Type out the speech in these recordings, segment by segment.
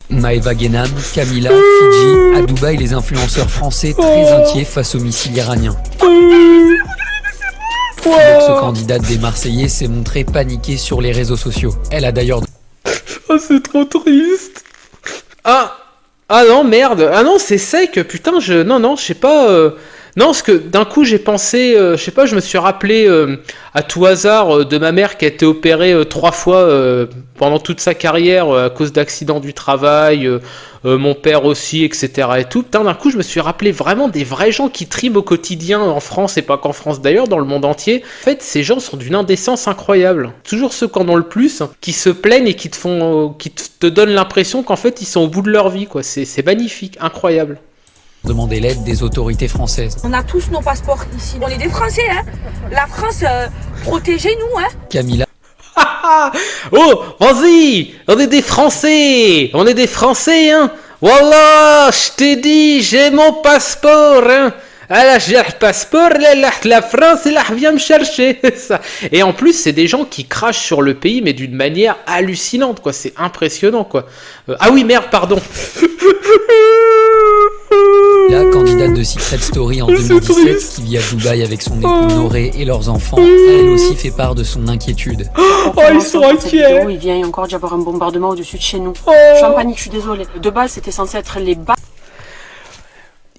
Maëva Guénam, Camilla, Fidji, à Dubaï, les influenceurs français très inquiets face au missile iranien. L'ex-candidate des Marseillais s'est montrée paniquée sur les réseaux sociaux. Elle a d'ailleurs... Oh, c'est trop triste. Ah non, merde. Ah non, c'est sec, putain, Non, je sais pas... Non, parce que d'un coup, j'ai pensé... je sais pas, je me suis rappelé à tout hasard de ma mère qui a été opérée 3 fois pendant toute sa carrière à cause d'accidents du travail, mon père aussi, etc. et tout. Putain, d'un coup, je me suis rappelé vraiment des vrais gens qui triment au quotidien en France, et pas qu'en France d'ailleurs, dans le monde entier. En fait, ces gens sont d'une indécence incroyable. Toujours ceux qui en ont le plus, qui se plaignent et qui te donnent l'impression qu'en fait, ils sont au bout de leur vie, quoi. C'est magnifique, incroyable. Demander l'aide des autorités françaises. On a tous nos passeports ici. On est des Français, hein. La France, protégez-nous, hein. Camilla. Oh, vas-y, on est des Français, hein. Wallah, je t'ai dit, j'ai mon passeport, hein. Alors, j'ai le passeport, la France, là, vient me chercher. Ça. Et en plus, c'est des gens qui crachent sur le pays, mais d'une manière hallucinante, quoi. C'est impressionnant, quoi. Ah oui, merde, pardon. La candidate de Secret Story en 2017, qui vit à Dubaï avec son époux Noré et leurs enfants, a elle aussi fait part de son inquiétude. Oh, ils sont inquiets. Il vient encore d'y avoir un bombardement au-dessus de chez nous. Je suis en panique, je suis désolée. De base, c'était censé être les bas.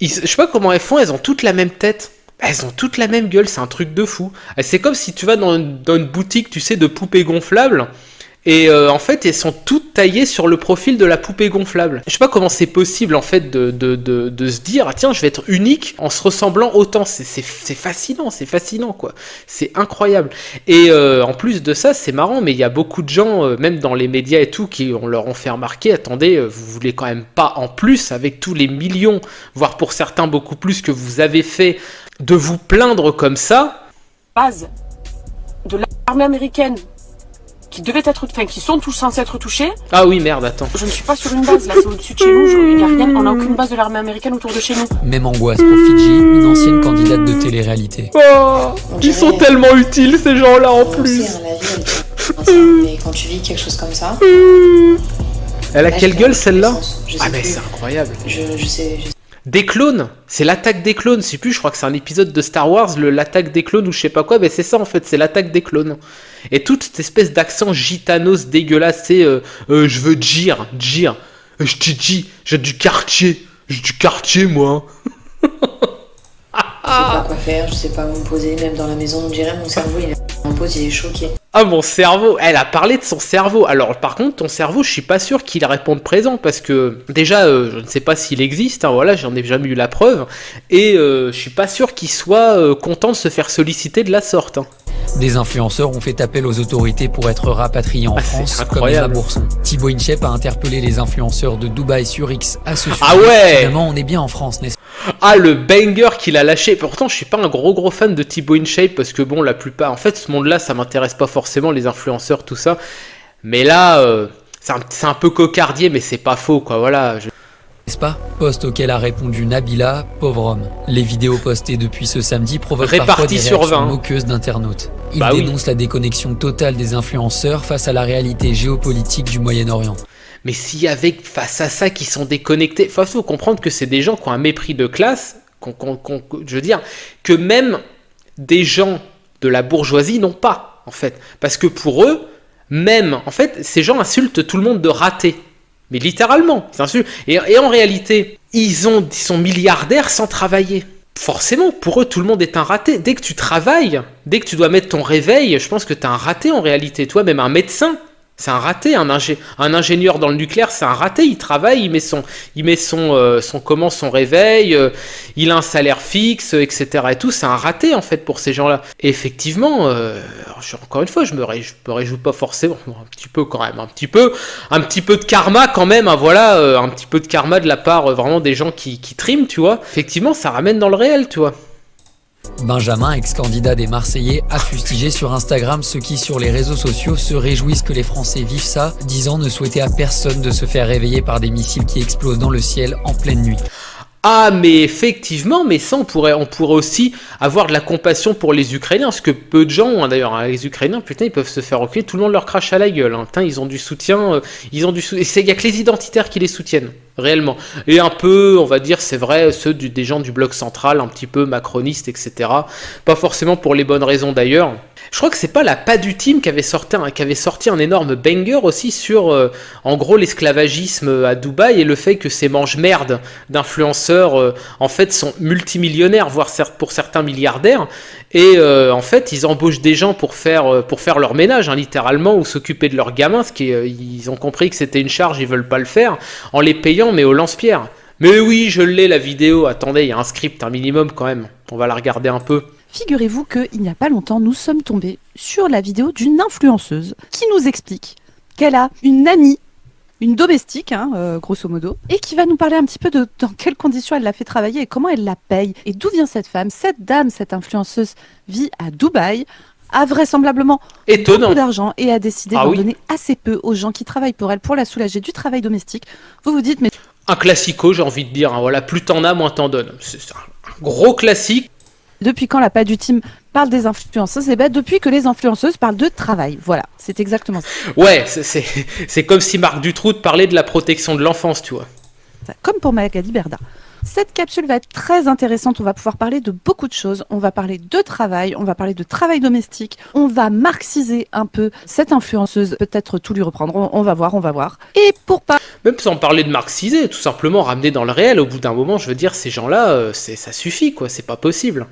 Je sais pas comment elles font, elles ont toutes la même tête. Elles ont toutes la même gueule, c'est un truc de fou. C'est comme si tu vas dans une boutique, tu sais, de poupées gonflables. Et en fait, elles sont toutes taillées sur le profil de la poupée gonflable. Je sais pas comment c'est possible, en fait, de se dire, ah, tiens, je vais être unique en se ressemblant autant. C'est fascinant, quoi. C'est incroyable. Et en plus de ça, c'est marrant, mais il y a beaucoup de gens, même dans les médias et tout, qui leur ont fait remarquer, attendez, vous voulez quand même pas en plus, avec tous les millions, voire pour certains beaucoup plus que vous avez fait, de vous plaindre comme ça. Base de l'armée américaine. Qui devaient être, enfin, qui sont tous censés être touchés. Ah oui, merde, attends. Je ne suis pas sur une base, là, c'est au-dessus de chez nous, il n'y a rien, on n'a aucune base de l'armée américaine autour de chez nous. Même angoisse pour Fidji, une ancienne candidate de télé-réalité. Oh, ils sont tellement utiles, ces gens-là, en plus. Mais quand tu vis quelque chose comme ça... Elle a quelle gueule, celle-là? Ah, mais c'est incroyable. Je sais... Des clones, c'est l'attaque des clones, je sais plus, je crois que c'est un épisode de Star Wars, l'attaque des clones ou je sais pas quoi, mais c'est ça en fait, c'est l'attaque des clones. Et toute cette espèce d'accent gitanos dégueulasse, c'est je veux dire, je te dis, j'ai du quartier moi. Je sais pas quoi faire, je sais pas où me poser, même dans la maison, on dirait mon cerveau, il est choqué. Ah, mon cerveau, elle a parlé de son cerveau. Alors par contre, ton cerveau, je suis pas sûr qu'il réponde présent parce que déjà, je ne sais pas s'il existe, hein, voilà, j'en ai jamais eu la preuve, et je suis pas sûr qu'il soit content de se faire solliciter de la sorte. Hein. Des influenceurs ont fait appel aux autorités pour être rapatriés en France, comme Emma Bourson. Thibaut InShape a interpellé les influenceurs de Dubaï sur X à ce sujet. Ah ouais! Finalement, on est bien en France, n'est-ce pas? Ah, le banger qu'il a lâché. Pourtant, je suis pas un gros fan de Thibaut InShape parce que bon, la plupart... En fait, ce monde-là, ça m'intéresse pas forcément, les influenceurs, tout ça. Mais là, c'est un peu cocardier, mais c'est pas faux, quoi, voilà. N'est-ce pas? Post auquel a répondu Nabila, pauvre homme. Les vidéos postées depuis ce samedi provoquent parfois des réactions moqueuses d'internautes. Ils dénoncent la déconnexion totale des influenceurs face à la réalité géopolitique du Moyen-Orient. Mais s'il y avait face à ça qui sont déconnectés, il faut comprendre que c'est des gens qui ont un mépris de classe, je veux dire, que même des gens de la bourgeoisie n'ont pas, en fait. Parce que pour eux, même, en fait, ces gens insultent tout le monde de raté. Mais littéralement, ils insultent. Et en réalité, ils sont milliardaires sans travailler. Forcément, pour eux, tout le monde est un raté. Dès que tu travailles, dès que tu dois mettre ton réveil, je pense que tu es un raté en réalité. Toi, même un médecin, c'est un raté. Un ingénieur dans le nucléaire, c'est un raté. Il travaille, il met son réveil, il a un salaire fixe, etc. Et tout, c'est un raté en fait pour ces gens-là. Et effectivement, encore une fois, je me réjouis pas forcément, un petit peu quand même, un petit peu de karma quand même. Hein, voilà, un petit peu de karma de la part vraiment des gens qui triment, tu vois. Effectivement, ça ramène dans le réel, tu vois. Benjamin, ex-candidat des Marseillais, a fustigé sur Instagram ceux qui, sur les réseaux sociaux, se réjouissent que les Français vivent ça, disant ne souhaiter à personne de se faire réveiller par des missiles qui explosent dans le ciel en pleine nuit. Ah, mais effectivement, mais ça, on pourrait aussi avoir de la compassion pour les Ukrainiens, parce que peu de gens, hein, d'ailleurs, hein, les Ukrainiens, putain, ils peuvent se faire reculer, tout le monde leur crache à la gueule, hein. Putain, ils ont du soutien, et il y a que les identitaires qui les soutiennent, réellement. Et un peu, on va dire, c'est vrai, ceux des gens du bloc central, un petit peu macronistes, etc. Pas forcément pour les bonnes raisons, d'ailleurs. Je crois que c'est pas la Pas du Team qui avait sorti un énorme banger aussi sur, en gros, l'esclavagisme à Dubaï et le fait que ces mange-merdes d'influenceurs, en fait, sont multimillionnaires, voire pour certains milliardaires. Et en fait, ils embauchent des gens pour faire leur ménage, hein, littéralement, ou s'occuper de leurs gamins, ils ont compris que c'était une charge, ils veulent pas le faire, en les payant, mais au lance-pierre. Mais oui, je l'ai, la vidéo. Attendez, il y a un script, un minimum quand même. On va la regarder un peu. Figurez-vous qu'il n'y a pas longtemps, nous sommes tombés sur la vidéo d'une influenceuse qui nous explique qu'elle a une nanny, une domestique, grosso modo, et qui va nous parler un petit peu de dans quelles conditions elle l'a fait travailler et comment elle la paye. Et d'où vient cette femme, cette dame, cette influenceuse vit à Dubaï, a vraisemblablement beaucoup d'argent et a décidé d'en donner assez peu aux gens qui travaillent pour elle, pour la soulager du travail domestique. Vous vous dites, mais... Un classico, j'ai envie de dire, hein, voilà, plus t'en as, moins t'en donnes. C'est un gros classique. Depuis quand la Pas du Team parle des influenceuses? Eh bien, depuis que les influenceuses parlent de travail. Voilà, c'est exactement ça. Ouais, c'est comme si Marc Dutroux parlait de la protection de l'enfance, tu vois. Comme pour Magali Berda. Cette capsule va être très intéressante, on va pouvoir parler de beaucoup de choses, on va parler de travail, on va parler de travail domestique, on va marxiser un peu cette influenceuse, peut-être tout lui reprendre, on va voir. Et pour pas... Même sans parler de marxiser, tout simplement ramener dans le réel, au bout d'un moment, je veux dire, ces gens-là, ça suffit, quoi, c'est pas possible.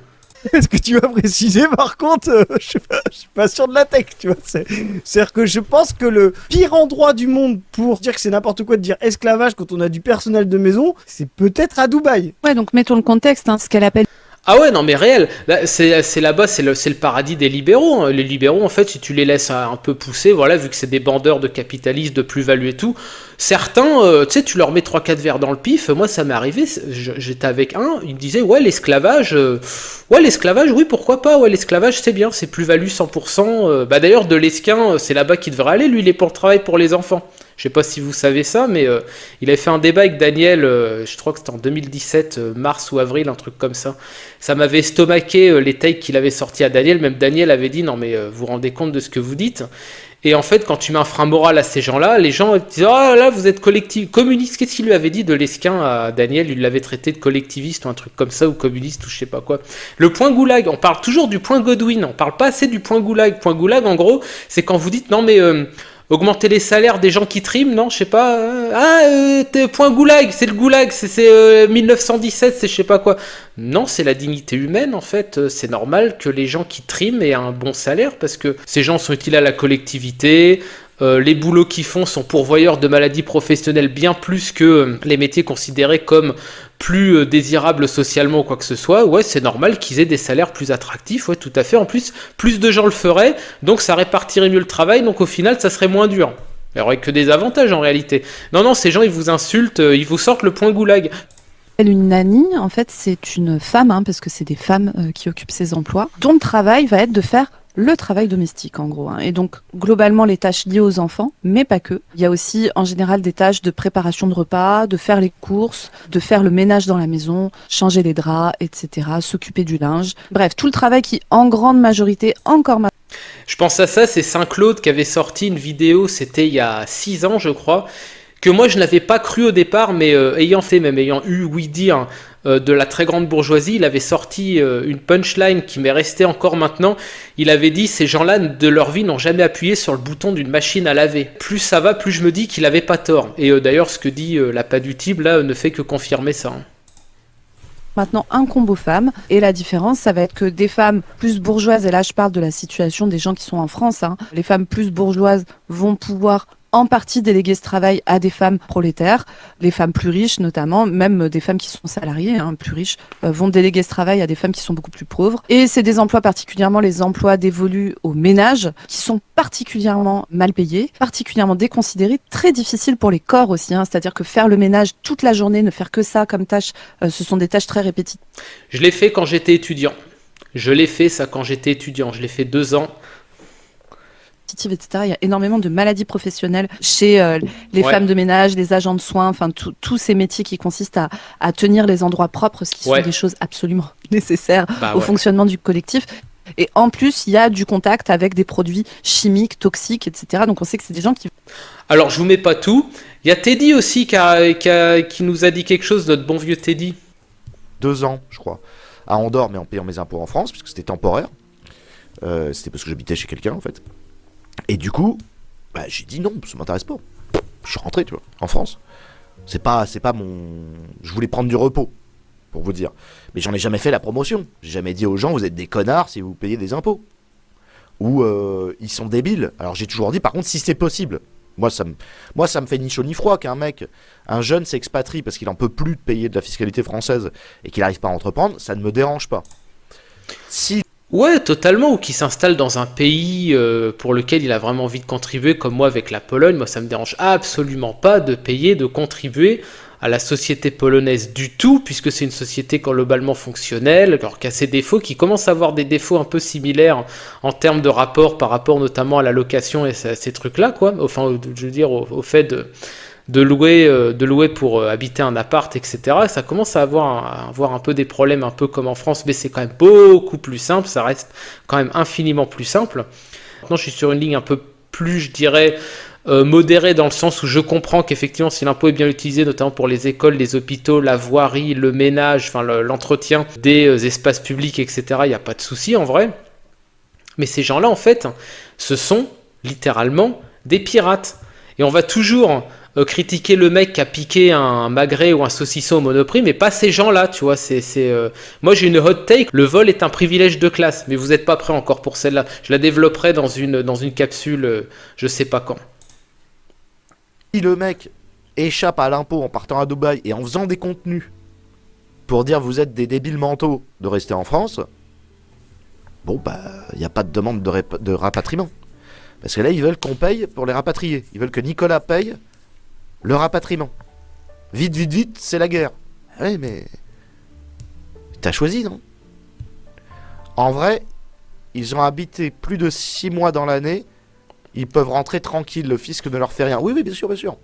Est-ce que tu vas préciser, par contre, je suis pas sûr de la tech, tu vois. C'est-à-dire que je pense que le pire endroit du monde pour dire que c'est n'importe quoi de dire esclavage quand on a du personnel de maison, c'est peut-être à Dubaï. Ouais, donc mettons le contexte, ce qu'elle appelle... Ah ouais, non mais réel, c'est là-bas, c'est le paradis des libéraux, hein. Les libéraux, en fait, si tu les laisses un peu pousser, voilà, vu que c'est des bandeurs de capitalistes, de plus-value et tout, certains, tu sais, tu leur mets 3-4 verres dans le pif. Moi, ça m'est arrivé, j'étais avec un, il me disait, ouais, l'esclavage, oui, pourquoi pas, ouais, l'esclavage, c'est bien, c'est plus-value 100%, d'ailleurs, de l'Esquin, c'est là-bas qu'il devrait aller, lui, il est pour le travail pour les enfants. Je sais pas si vous savez ça, mais il avait fait un débat avec Daniel, je crois que c'était en 2017, mars ou avril, un truc comme ça. Ça m'avait estomaqué les takes qu'il avait sortis à Daniel. Même Daniel avait dit, non mais vous vous rendez compte de ce que vous dites. Et en fait, quand tu mets un frein moral à ces gens-là, les gens disent, oh là, vous êtes communiste. Qu'est-ce qu'il lui avait dit de l'Esquin à Daniel? Il l'avait traité de collectiviste ou un truc comme ça, ou communiste, ou je sais pas quoi. Le point Goulag, on parle toujours du point Godwin, on parle pas assez du point Goulag. Point Goulag, en gros, c'est quand vous dites, non mais... augmenter les salaires des gens qui triment, non, je sais pas. Point Goulag, c'est le Goulag, c'est 1917, c'est je sais pas quoi. Non, c'est la dignité humaine, en fait. C'est normal que les gens qui triment aient un bon salaire, parce que ces gens sont utiles à la collectivité. Les boulots qu'ils font sont pourvoyeurs de maladies professionnelles bien plus que les métiers considérés comme plus désirables socialement ou quoi que ce soit. Ouais, c'est normal qu'ils aient des salaires plus attractifs, ouais, tout à fait. En plus de gens le feraient, donc ça répartirait mieux le travail, donc au final, ça serait moins dur. Il n'y aurait que des avantages en réalité. Non, ces gens, ils vous insultent, ils vous sortent le point Goulag. Une nanny, en fait, c'est une femme, parce que c'est des femmes qui occupent ces emplois, dont le travail va être de faire le travail domestique, en gros. Et donc, globalement, les tâches liées aux enfants, mais pas que. Il y a aussi, en général, des tâches de préparation de repas, de faire les courses, de faire le ménage dans la maison, changer les draps, etc., s'occuper du linge. Bref, tout le travail qui, en grande majorité, Je pense à ça, c'est Saint-Claude qui avait sorti une vidéo, c'était il y a 6 ans, je crois, que moi, je n'avais pas cru au départ, mais ayant eu ouï dire de la très grande bourgeoisie, il avait sorti une punchline qui m'est restée encore maintenant. Il avait dit, ces gens-là, de leur vie, n'ont jamais appuyé sur le bouton d'une machine à laver. Plus ça va, plus je me dis qu'il avait pas tort. Et d'ailleurs, ce que dit la Pas du Team, là, ne fait que confirmer ça. Maintenant incombe aux femmes, et la différence, ça va être que des femmes plus bourgeoises, et là je parle de la situation des gens qui sont en France, les femmes plus bourgeoises vont pouvoir en partie déléguer ce travail à des femmes prolétaires, les femmes plus riches notamment, même des femmes qui sont salariées, plus riches, vont déléguer ce travail à des femmes qui sont beaucoup plus pauvres. Et c'est des emplois, particulièrement les emplois dévolus au ménage, qui sont particulièrement mal payés, particulièrement déconsidérés, très difficiles pour les corps aussi, c'est-à-dire que faire le ménage toute la journée, ne faire que ça comme tâche, ce sont des tâches très répétitives. Je l'ai fait quand j'étais étudiant. Je l'ai fait 2 ans. répétitives, etc. Il y a énormément de maladies professionnelles chez les femmes de ménage, les agents de soins, enfin tous ces métiers qui consistent à tenir les endroits propres, ce qui sont des choses absolument nécessaires au fonctionnement du collectif. Et en plus, il y a du contact avec des produits chimiques, toxiques, etc. Donc on sait que c'est des gens qui... Alors je vous mets pas tout. Il y a Teddy aussi qui nous a dit quelque chose, notre bon vieux Teddy. 2 ans, je crois, à Andorre, mais en payant mes impôts en France, puisque c'était temporaire. C'était parce que j'habitais chez quelqu'un, en fait. Et du coup, j'ai dit non, ça m'intéresse pas. Je suis rentré, tu vois, en France. C'est pas mon... Je voulais prendre du repos, pour vous dire. Mais j'en ai jamais fait la promotion. J'ai jamais dit aux gens, vous êtes des connards si vous payez des impôts. Ou ils sont débiles. Alors j'ai toujours dit, par contre, si c'est possible. Moi, ça me fait ni chaud ni froid un jeune s'expatrie parce qu'il en peut plus de payer de la fiscalité française et qu'il n'arrive pas à entreprendre, ça ne me dérange pas. Ouais, totalement, ou qui s'installe dans un pays pour lequel il a vraiment envie de contribuer, comme moi avec la Pologne. Moi, ça me dérange absolument pas de payer, de contribuer à la société polonaise du tout, puisque c'est une société globalement fonctionnelle, alors qu'il y a ses défauts, qui commencent à avoir des défauts un peu similaires en termes de rapport, par rapport notamment à la location et ces trucs-là, quoi. Enfin, je veux dire, au fait de louer pour habiter un appart, etc. Ça commence à avoir un peu des problèmes, un peu comme en France, mais c'est quand même beaucoup plus simple, ça reste quand même infiniment plus simple. Maintenant, je suis sur une ligne un peu plus, je dirais, modérée, dans le sens où je comprends qu'effectivement, si l'impôt est bien utilisé, notamment pour les écoles, les hôpitaux, la voirie, le ménage, enfin l'entretien des espaces publics, etc., il n'y a pas de souci en vrai. Mais ces gens-là, en fait, ce sont littéralement des pirates. Et on va toujours critiquer le mec qui a piqué un magret ou un saucisson au Monoprix, mais pas ces gens-là, tu vois. Moi, j'ai une hot take. Le vol est un privilège de classe, mais vous n'êtes pas prêts encore pour celle-là. Je la développerai dans une capsule, je sais pas quand. Si le mec échappe à l'impôt en partant à Dubaï et en faisant des contenus pour dire vous êtes des débiles mentaux de rester en France, bon, il n'y a pas de demande de rapatriement. Parce que là, ils veulent qu'on paye pour les rapatrier. Ils veulent que Nicolas paye le rapatriement. Vite, vite, vite, c'est la guerre. Oui, mais... T'as choisi, non ? En vrai, ils ont habité plus de 6 mois dans l'année. Ils peuvent rentrer tranquilles, le fisc ne leur fait rien. Oui, oui, bien sûr, bien sûr.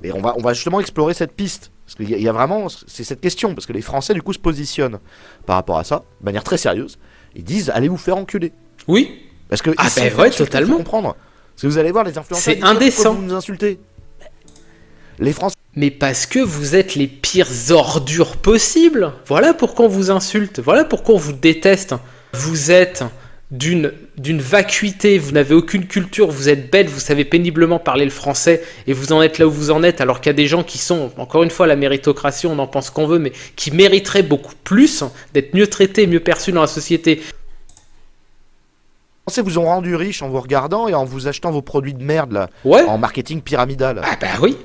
Et on va justement explorer cette piste. Parce qu'il y a vraiment... C'est cette question. Parce que les Français, du coup, se positionnent par rapport à ça, de manière très sérieuse. Ils disent, allez vous faire enculer. Oui. Parce que totalement. Faut comprendre. Parce que vous allez voir les influenceurs. C'est indécent. Vous nous insultez. Les Français. Mais parce que vous êtes les pires ordures possibles. Voilà pourquoi on vous insulte. Voilà pourquoi on vous déteste. Vous êtes d'une vacuité. Vous n'avez aucune culture. Vous êtes bête. Vous savez péniblement parler le français. Et vous en êtes là où vous en êtes. Alors qu'il y a des gens qui sont, encore une fois, la méritocratie, on en pense qu'on veut, mais qui mériteraient beaucoup plus d'être mieux traités, mieux perçus dans la société. Les Français vous ont rendu riche en vous regardant et en vous achetant vos produits de merde là, en marketing pyramidal. Ah bah oui.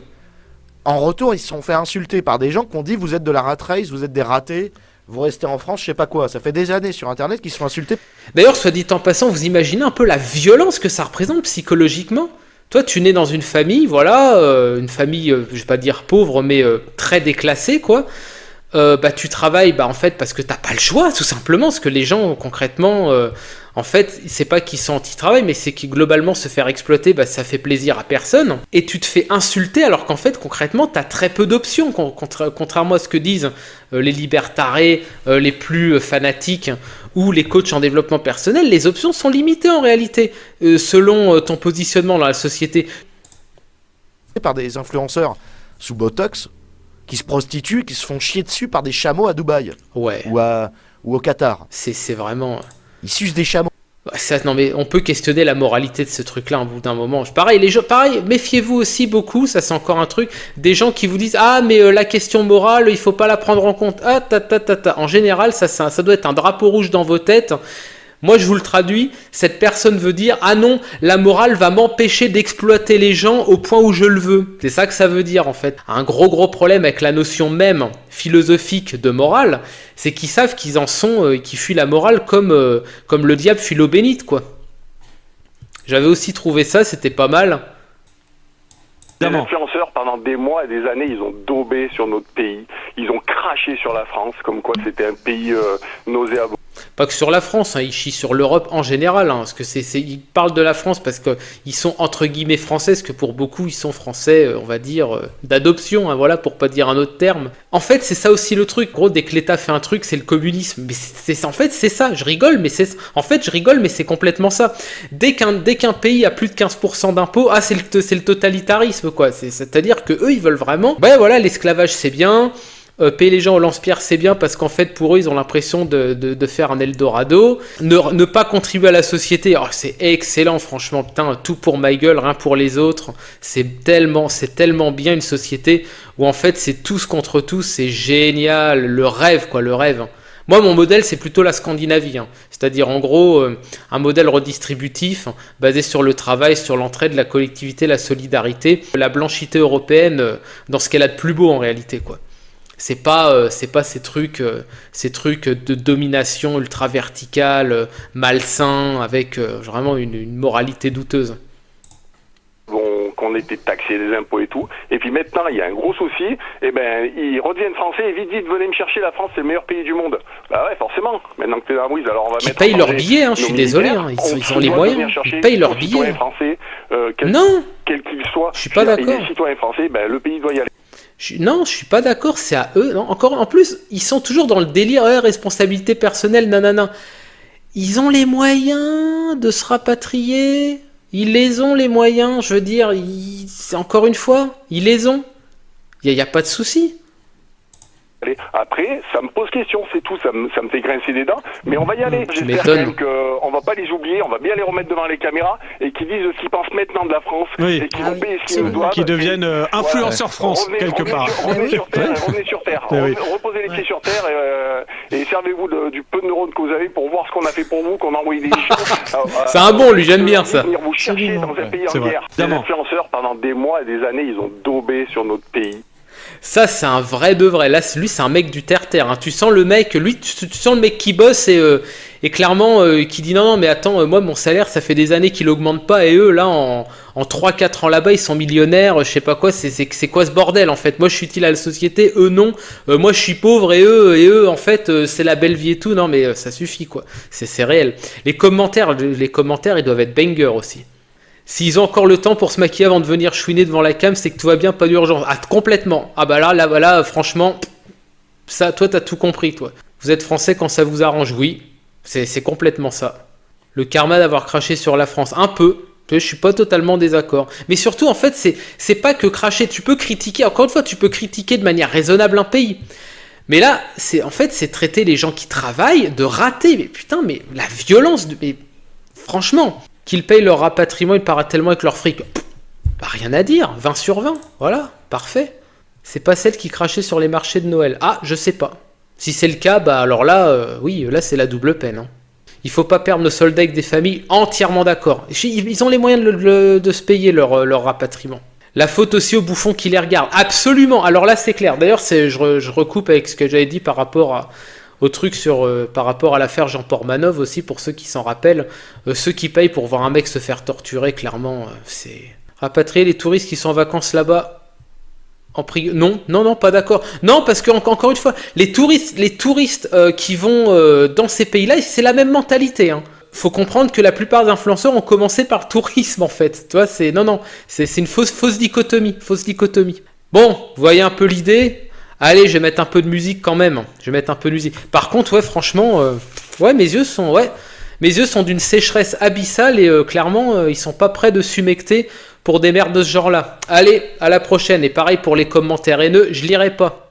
En retour, ils se sont fait insulter par des gens qui ont dit vous êtes de la rat race, vous êtes des ratés, vous restez en France, je sais pas quoi. Ça fait des années sur internet qu'ils se font insulter. D'ailleurs, soit dit en passant, vous imaginez un peu la violence que ça représente psychologiquement ? Toi, tu nais dans une famille, voilà, une famille, je vais pas dire pauvre, mais très déclassée, quoi. Tu travailles, en fait, parce que t'as pas le choix, tout simplement, parce que les gens, concrètement, en fait, c'est pas qu'ils sont anti-travail, mais c'est que globalement, se faire exploiter, ça fait plaisir à personne. Et tu te fais insulter, alors qu'en fait, concrètement, t'as très peu d'options, contrairement à ce que disent les libertarés, les plus fanatiques, ou les coachs en développement personnel. Les options sont limitées, en réalité, selon ton positionnement dans la société. Par des influenceurs sous Botox, qui se prostituent, qui se font chier dessus par des chameaux à Dubaï. Ouais. Ou au Qatar. C'est vraiment... Ils sucent des chameaux. Non mais on peut questionner la moralité de ce truc-là au bout d'un moment. Pareil, méfiez-vous aussi beaucoup, ça c'est encore un truc, des gens qui vous disent « Ah, mais la question morale, il faut pas la prendre en compte. » Ah, En général, ça doit être un drapeau rouge dans vos têtes. Moi, je vous le traduis, cette personne veut dire « Ah non, la morale va m'empêcher d'exploiter les gens au point où je le veux. » C'est ça que ça veut dire, en fait. Un gros problème avec la notion même philosophique de morale, c'est qu'ils savent qu'ils en sont, qu'ils fuient la morale comme le diable fuit l'eau bénite, quoi. J'avais aussi trouvé ça, c'était pas mal. Les influenceurs, pendant des mois et des années, ils ont daubé sur notre pays. Ils ont craché sur la France, comme quoi c'était un pays nauséabond. Pas que sur la France, hein, ils chient sur l'Europe en général, hein, parce que ils parlent de la France parce qu'ils sont entre guillemets français, parce que pour beaucoup ils sont français, on va dire, d'adoption, hein, voilà, pour pas dire un autre terme. En fait, c'est ça aussi le truc. En gros, dès que l'État fait un truc, c'est le communisme. Mais en fait, c'est ça. Je rigole, mais c'est complètement ça. Dès qu'un pays a plus de 15% d'impôts, c'est le totalitarisme, quoi. C'est-à-dire que eux, ils veulent vraiment. Ben voilà, l'esclavage, c'est bien. Payer les gens au lance-pierre, c'est bien parce qu'en fait, pour eux, ils ont l'impression de faire un Eldorado. Ne pas contribuer à la société, c'est excellent, franchement, putain, tout pour ma gueule, rien pour les autres. C'est tellement bien une société où en fait, c'est tous contre tous, c'est génial, le rêve, quoi, le rêve. Moi, mon modèle, c'est plutôt la Scandinavie, hein. C'est-à-dire, en gros, un modèle redistributif basé sur le travail, sur l'entraide, la collectivité, la solidarité, la blanchité européenne dans ce qu'elle a de plus beau en réalité, quoi. C'est pas ces trucs de domination ultra verticale, malsain, avec vraiment une moralité douteuse. Qu'on était taxé des impôts et tout, et puis maintenant il y a un gros souci, et ils redeviennent français et vite venez me chercher, la France c'est le meilleur pays du monde. Bah ouais, forcément, maintenant que t'es dans la mouise, alors on va mettre. Ils payent leurs billets, hein, je suis désolé, hein, ils ont les moyens, ils payent leurs billets. Français, non, quel qu'il soit, je suis pas d'accord. Les citoyens français, le pays doit y aller. Non, je suis pas d'accord, c'est à eux. Non, encore, en plus, ils sont toujours dans le délire, responsabilité personnelle, nanana. Ils ont les moyens de se rapatrier. Ils les ont, les moyens, je veux dire, encore une fois, ils les ont. Il n'y a pas de souci. Après, ça me pose question, c'est tout, ça me fait grincer des dents, mais on va y aller. J'espère quand même qu'on va pas les oublier, on va bien les remettre devant les caméras et qu'ils disent ce qu'ils pensent maintenant de la France et qu'ils vont payer ce qu'ils nous doivent. Qui deviennent influenceurs France, quelque part. Revenez sur terre, reposez les pieds sur terre et servez-vous du peu de neurones que vous avez pour voir ce qu'on a fait pour vous, qu'on a envoyé des gens. C'est un bon, lui, j'aime bien ça. Venir vous chercher dans un pays en guerre. Les influenceurs, pendant des mois et des années, ils ont daubé sur notre pays. Ça, c'est un vrai de vrai. Là, lui, c'est un mec du terre-terre. Hein. Tu sens le mec, tu sens le mec qui bosse et clairement qui dit non, mais attends, moi, mon salaire, ça fait des années qu'il augmente pas. Et eux, là, en 3-4 ans là-bas, ils sont millionnaires. Je sais pas quoi, c'est quoi ce bordel en fait? Moi, je suis utile à la société, eux, non. Moi, je suis pauvre et eux, en fait, c'est la belle vie et tout. Non, mais ça suffit, quoi. C'est réel. Les commentaires, ils doivent être bangers aussi. S'ils ont encore le temps pour se maquiller avant de venir chouiner devant la cam, c'est que tout va bien, pas d'urgence. Complètement. Là, franchement, ça, toi, t'as tout compris, toi. Vous êtes français quand ça vous arrange, oui. C'est complètement ça. Le karma d'avoir craché sur la France, un peu. Je suis pas totalement désaccord. Mais surtout, en fait, c'est pas que cracher. Tu peux critiquer, encore une fois, tu peux critiquer de manière raisonnable un pays. Mais là, c'est traiter les gens qui travaillent de ratés. Mais putain, mais la violence, mais franchement... Qu'ils payent leur rapatriement, ils partent tellement avec leur fric. Rien à dire, 20 sur 20, voilà, parfait. C'est pas celle qui crachait sur les marchés de Noël. Je sais pas. Si c'est le cas, alors là, oui, là c'est la double peine. Hein. Il faut pas perdre nos soldats avec des familles, entièrement d'accord. Ils ont les moyens de se payer leur rapatriement. La faute aussi aux bouffons qui les regardent, absolument. Alors là c'est clair, d'ailleurs je recoupe avec ce que j'avais dit par rapport au truc par rapport à l'affaire Jean Portmanov aussi, pour ceux qui s'en rappellent, ceux qui payent pour voir un mec se faire torturer, clairement, c'est... Rapatrier les touristes qui sont en vacances là-bas, non, pas d'accord. Non, parce que, encore une fois, les touristes qui vont dans ces pays-là, c'est la même mentalité, hein. Faut comprendre que la plupart des influenceurs ont commencé par le tourisme, en fait. Tu vois, c'est une fausse dichotomie, Bon, vous voyez un peu l'idée. Allez, je vais mettre un peu de musique quand même. Par contre, ouais, franchement, mes yeux sont d'une sécheresse abyssale et clairement, ils sont pas prêts de s'humecter pour des merdes de ce genre-là. Allez, à la prochaine. Et pareil pour les commentaires haineux, je lirai pas.